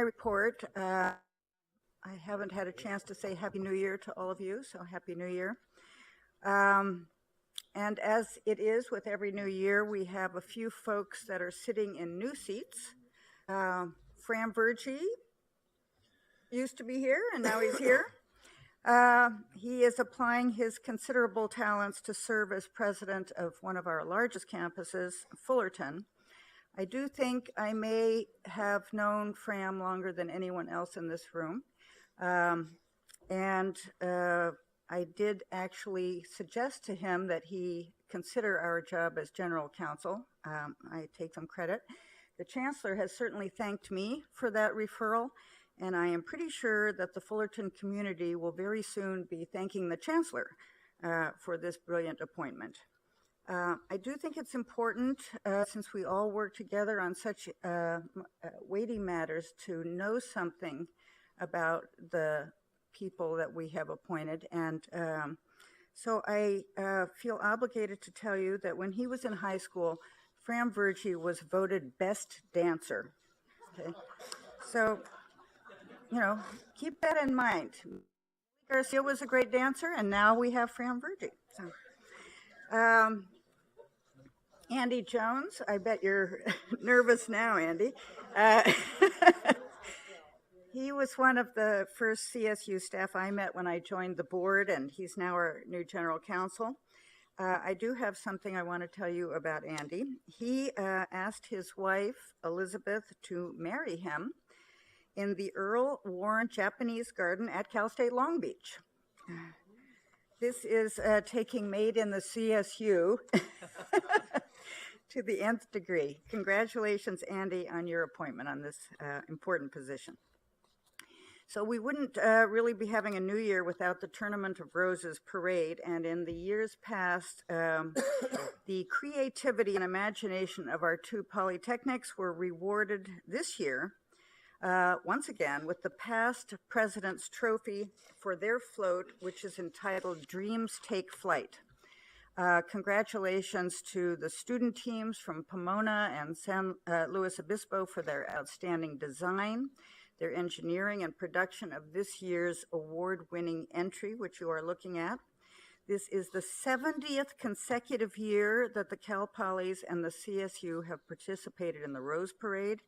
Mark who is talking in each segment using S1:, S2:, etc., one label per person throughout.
S1: report, I haven't had a chance to say Happy New Year to all of you, so Happy New Year. And as it is with every new year, we have a few folks that are sitting in new seats. Fram Virgie used to be here, and now he's here. He is applying his considerable talents to serve as president of one of our largest campuses, Fullerton. I do think I may have known Fram longer than anyone else in this room. I did actually suggest to him that he consider our job as general counsel. I take some credit. The chancellor has certainly thanked me for that referral, and I am pretty sure that the Fullerton community will very soon be thanking the chancellor for this brilliant appointment. I do think it's important, since we all work together on such weighty matters, to know something about the people that we have appointed. And so I feel obligated to tell you that when he was in high school, Fram Virgie was voted best dancer. Okay? So, you know, keep that in mind. Garcia was a great dancer, and now we have Fram Virgie. So, Andy Jones, I bet you're nervous now, Andy. He was one of the first CSU staff I met when I joined the board, and he's now our new general counsel. I do have something I want to tell you about Andy. He asked his wife, Elizabeth, to marry him in the Earl Warren Japanese Garden at Cal State Long Beach. This is taking made in the CSU to the nth degree. Congratulations, Andy, on your appointment on this important position. So we wouldn't really be having a new year without the Tournament of Roses parade, and in the years past, the creativity and imagination of our two polytechnics were rewarded this year, once again, with the past President's Trophy for their float, which is entitled Dreams Take Flight. Congratulations to the student teams from Pomona and San Luis Obispo for their outstanding design, their engineering and production of this year's award-winning entry, which you are looking at. This is the 70th consecutive year that the Cal Polys and the CSU have participated in the Rose Parade.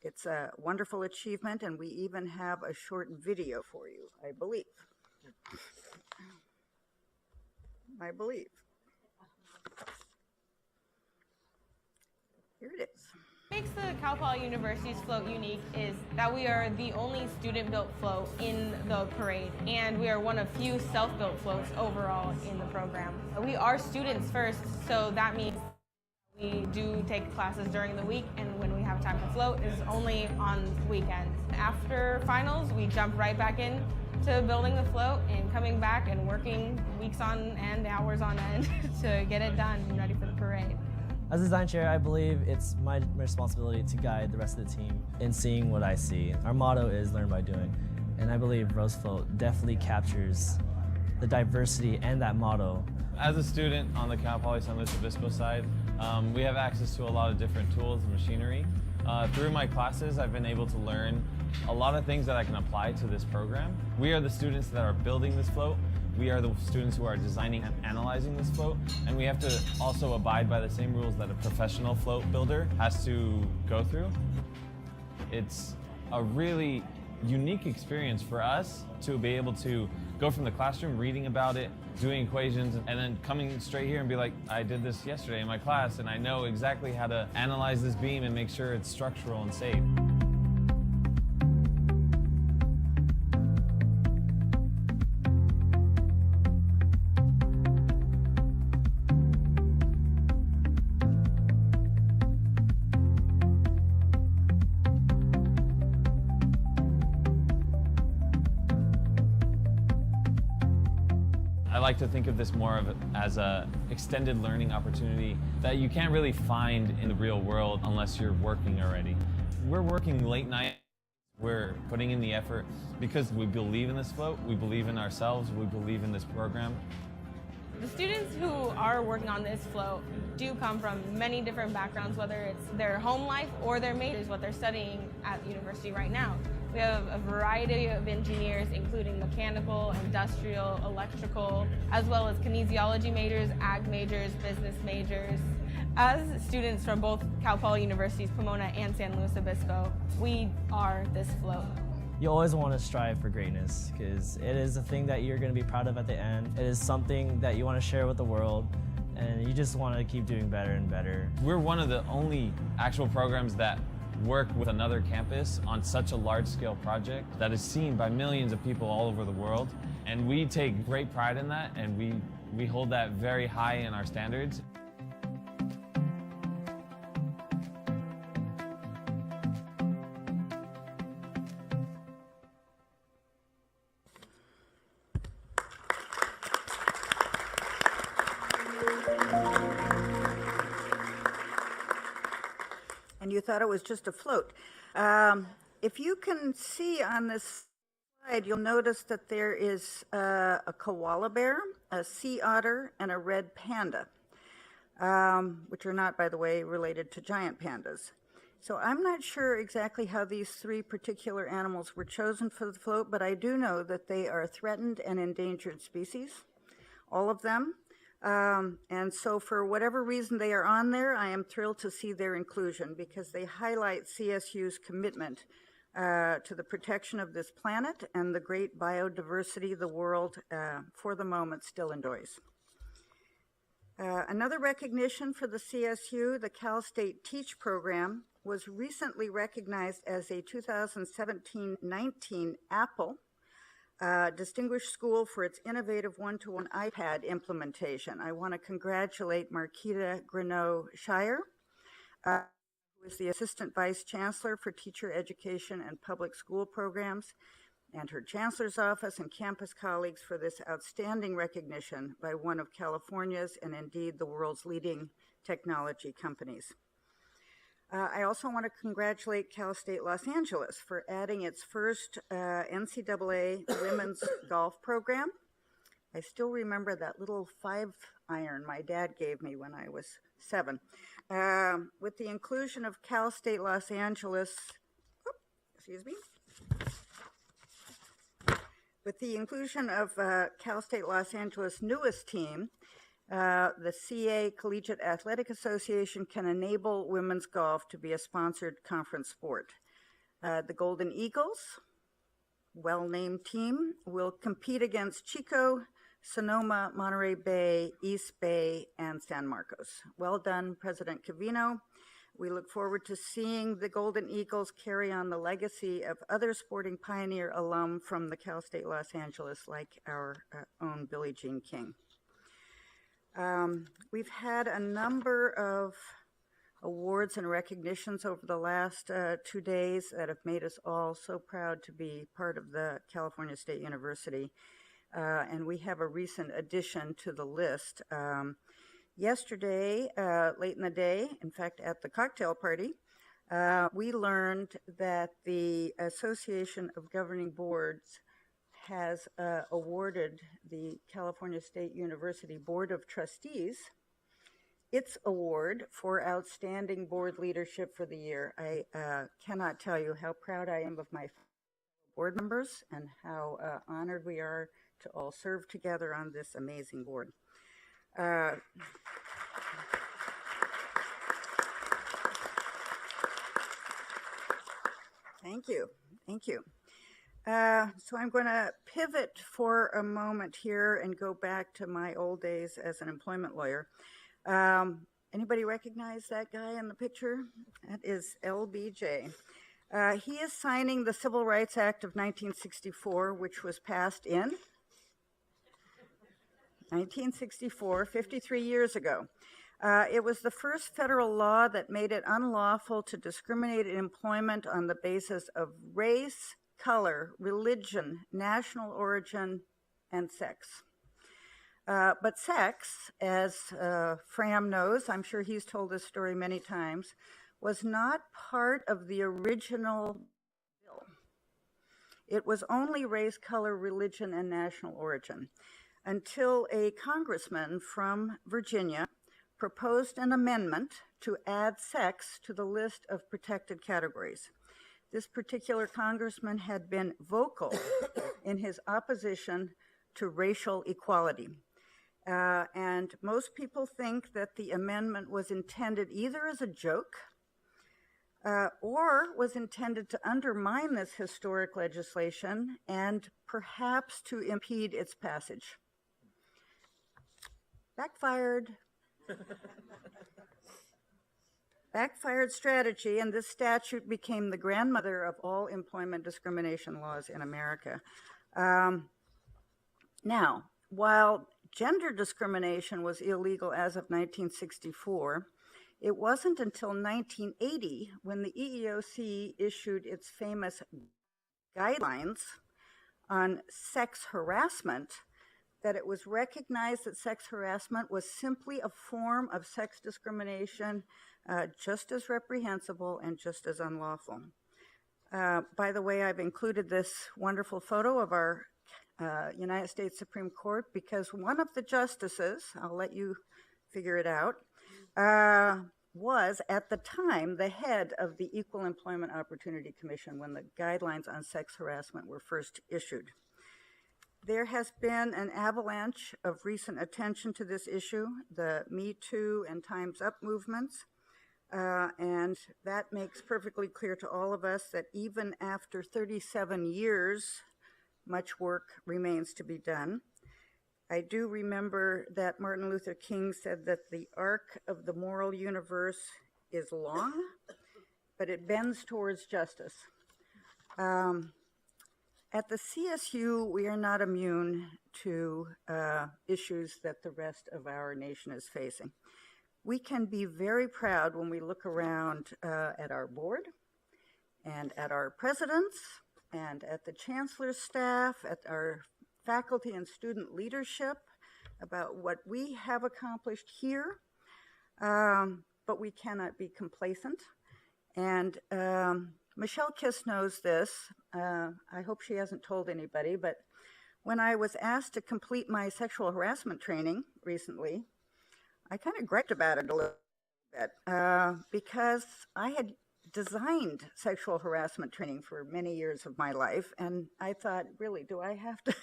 S1: It's a wonderful achievement, and we even have a short video for you, I believe. Here it is.
S2: What makes the Cal Poly University's float unique is that we are the only student-built float in the parade, and we are one of few self-built floats overall in the program. We are students first, so that means we do take classes during the week, and when we have time to float is only on weekends. After finals, we jump right back in to building the float and coming back and working weeks on end, hours on end to get it done and ready for the parade.
S3: As design chair, I believe it's my responsibility to guide the rest of the team in seeing what I see. Our motto is learn by doing, and I believe Rose Float definitely captures the diversity and that motto.
S4: As a student on the Cal Poly San Luis Obispo side, we have access to a lot of different tools and machinery. Through my classes, I've been able to learn a lot of things that I can apply to this program. We are the students that are building this float. We are the students who are designing and analyzing this float, and we have to also abide by the same rules that a professional float builder has to go through. It's a really unique experience for us to be able to go from the classroom, reading about it, doing equations, and then coming straight here and be like, I did this yesterday in my class, and I know exactly how to analyze this beam and make sure it's structural and safe. I like to think of this more as an extended learning opportunity that you can't really find in the real world unless you're working already. We're working late night. We're putting in the effort because we believe in this float, we believe in ourselves, we believe in this program.
S2: The students who are working on this float do come from many different backgrounds, whether it's their home life or their majors, what they're studying at the university right now. We have a variety of engineers, including mechanical, industrial, electrical, as well as kinesiology majors, ag majors, business majors. As students from both Cal Poly Universities, Pomona and San Luis Obispo, we are this float.
S3: You always want to strive for greatness because it is a thing that you're going to be proud of at the end. It is something that you want to share with the world, and you just want to keep doing better and better.
S4: We're one of the only actual programs that work with another campus on such a large-scale project that is seen by millions of people all over the world. And we take great pride in that, and we hold that very high in our standards.
S1: And you thought it was just a float. If you can see on this slide, you'll notice that there is a koala bear, a sea otter, and a red panda, which are not, by the way, related to giant pandas. So I'm not sure exactly how these three particular animals were chosen for the float, but I do know that they are threatened and endangered species, all of them. And so for whatever reason they are on there, I am thrilled to see their inclusion because they highlight CSU's commitment to the protection of this planet and the great biodiversity the world, for the moment, still enjoys. Another recognition for the CSU, the Cal State Teach program, was recently recognized as a 2017-19 Apple Distinguished School for its innovative one-to-one iPad implementation. I want to congratulate Marquita Greneau-Shire, who is the Assistant Vice Chancellor for Teacher Education and Public School Programs, and her Chancellor's Office and campus colleagues for this outstanding recognition by one of California's and indeed the world's leading technology companies. I also want to congratulate Cal State Los Angeles for adding its first NCAA women's golf program. I still remember that little 5-iron my dad gave me when I was 7. With the inclusion of Cal State Los Angeles, with the inclusion of Cal State Los Angeles' newest team, the CA Collegiate Athletic Association can enable women's golf to be a sponsored conference sport. The Golden Eagles, well-named team, will compete against Chico, Sonoma, Monterey Bay, East Bay, and San Marcos. Well done, President Covino. We look forward to seeing the Golden Eagles carry on the legacy of other Sporting Pioneer alum from the Cal State Los Angeles, like our own Billie Jean King. We've had a number of awards and recognitions over the last 2 days that have made us all so proud to be part of the California State University. And we have a recent addition to the list. Yesterday, late in the day, in fact, at the cocktail party, we learned that the Association of Governing Boards has awarded the California State University Board of Trustees its award for outstanding board leadership for the year. I cannot tell you how proud I am of my board members and how honored we are to all serve together on this amazing board. Thank you. Thank you. So I'm going to pivot for a moment here and go back to my old days as an employment lawyer. Anybody recognize that guy in the picture? That is LBJ. He is signing the Civil Rights Act of 1964, which was passed in 1964, 53 years ago. It was the first federal law that made it unlawful to discriminate in employment on the basis of race, color, religion, national origin, and sex. But sex, as Fram knows, I'm sure he's told this story many times, was not part of the original bill. It was only race, color, religion, and national origin. until a congressman from Virginia proposed an amendment to add sex to the list of protected categories. This particular congressman had been vocal in his opposition to racial equality. And most people think that the amendment was intended either as a joke or was intended to undermine this historic legislation and perhaps to impede its passage. Backfired. Backfired strategy, and this statute became the grandmother of all employment discrimination laws in America. Now, while gender discrimination was illegal as of 1964, it wasn't until 1980 when the EEOC issued its famous guidelines on sex harassment that it was recognized that sex harassment was simply a form of sex discrimination, just as reprehensible and just as unlawful. By the way, I've included this wonderful photo of our United States Supreme Court because one of the justices, I'll let you figure it out, was at the time the head of the Equal Employment Opportunity Commission when the guidelines on sex harassment were first issued. There has been an avalanche of recent attention to this issue, the Me Too and Time's Up movements, and that makes perfectly clear to all of us that even after 37 years, much work remains to be done. I do remember that Martin Luther King said that the arc of the moral universe is long, but it bends towards justice. At the CSU, we are not immune to issues that the rest of our nation is facing. We can be very proud when we look around at our board and at our presidents and at the chancellor's staff, at our faculty and student leadership about what we have accomplished here, but we cannot be complacent. And Michelle Kiss knows this. I hope she hasn't told anybody, but when I was asked to complete my sexual harassment training recently, I kind of griped about it a little bit because I had designed sexual harassment training for many years of my life, and I thought, really, do I have to?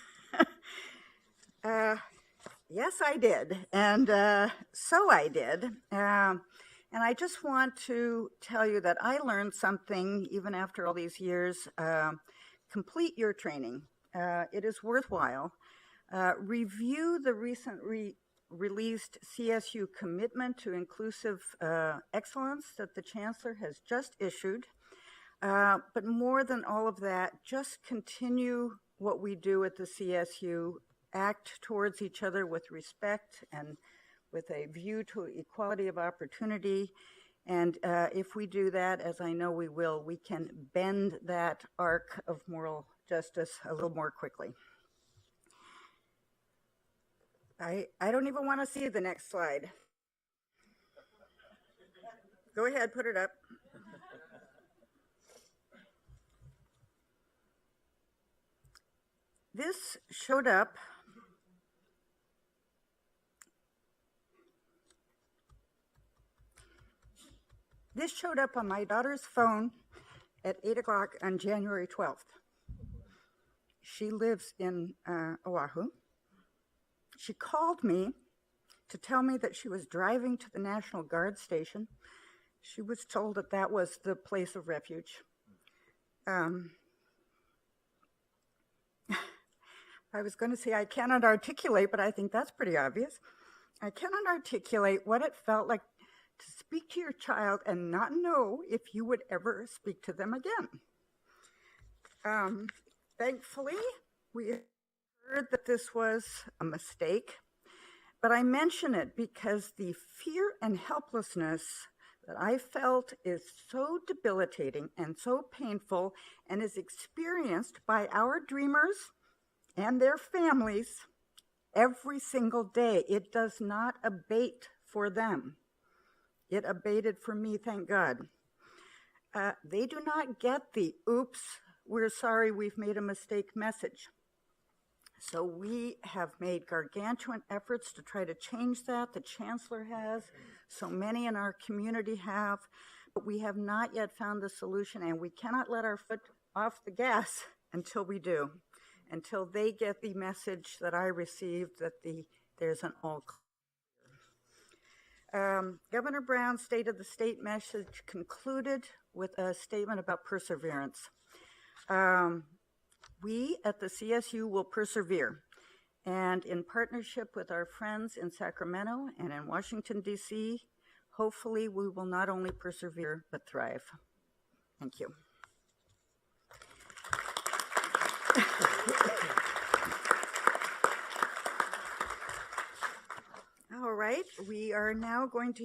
S1: Yes, I did, and so I did. And I just want to tell you that I learned something even after all these years. Complete your training. It is worthwhile. Review the recent released CSU commitment to inclusive excellence that the chancellor has just issued. But more than all of that, just continue what we do at the CSU. Act towards each other with respect and with a view to equality of opportunity. And if we do that, as I know we will, we can bend that arc of moral justice a little more quickly. I don't even want to see the next slide. Go ahead, put it up. This showed up on my daughter's phone at 8 o'clock on January 12th. She lives in Oahu. She called me to tell me that she was driving to the National Guard station. She was told that that was the place of refuge. I was going to say I cannot articulate, but I think that's pretty obvious. I cannot articulate what it felt like to speak to your child and not know if you would ever speak to them again. Thankfully, we heard that this was a mistake, but I mention it because the fear and helplessness that I felt is so debilitating and so painful and is experienced by our dreamers and their families every single day. It does not abate for them. It abated for me, thank God. They do not get the oops, we're sorry, we've made a mistake message. So we have made gargantuan efforts to try to change that. The chancellor has, so many in our community have, but we have not yet found the solution, and we cannot let our foot off the gas until we do, until they get the message that I received that there's an all clear. Governor Brown stated the state message concluded with a statement about perseverance. We at the CSU will persevere, and in partnership with our friends in Sacramento and in Washington, D.C., hopefully we will not only persevere, but thrive. Thank you. All right, we are now going to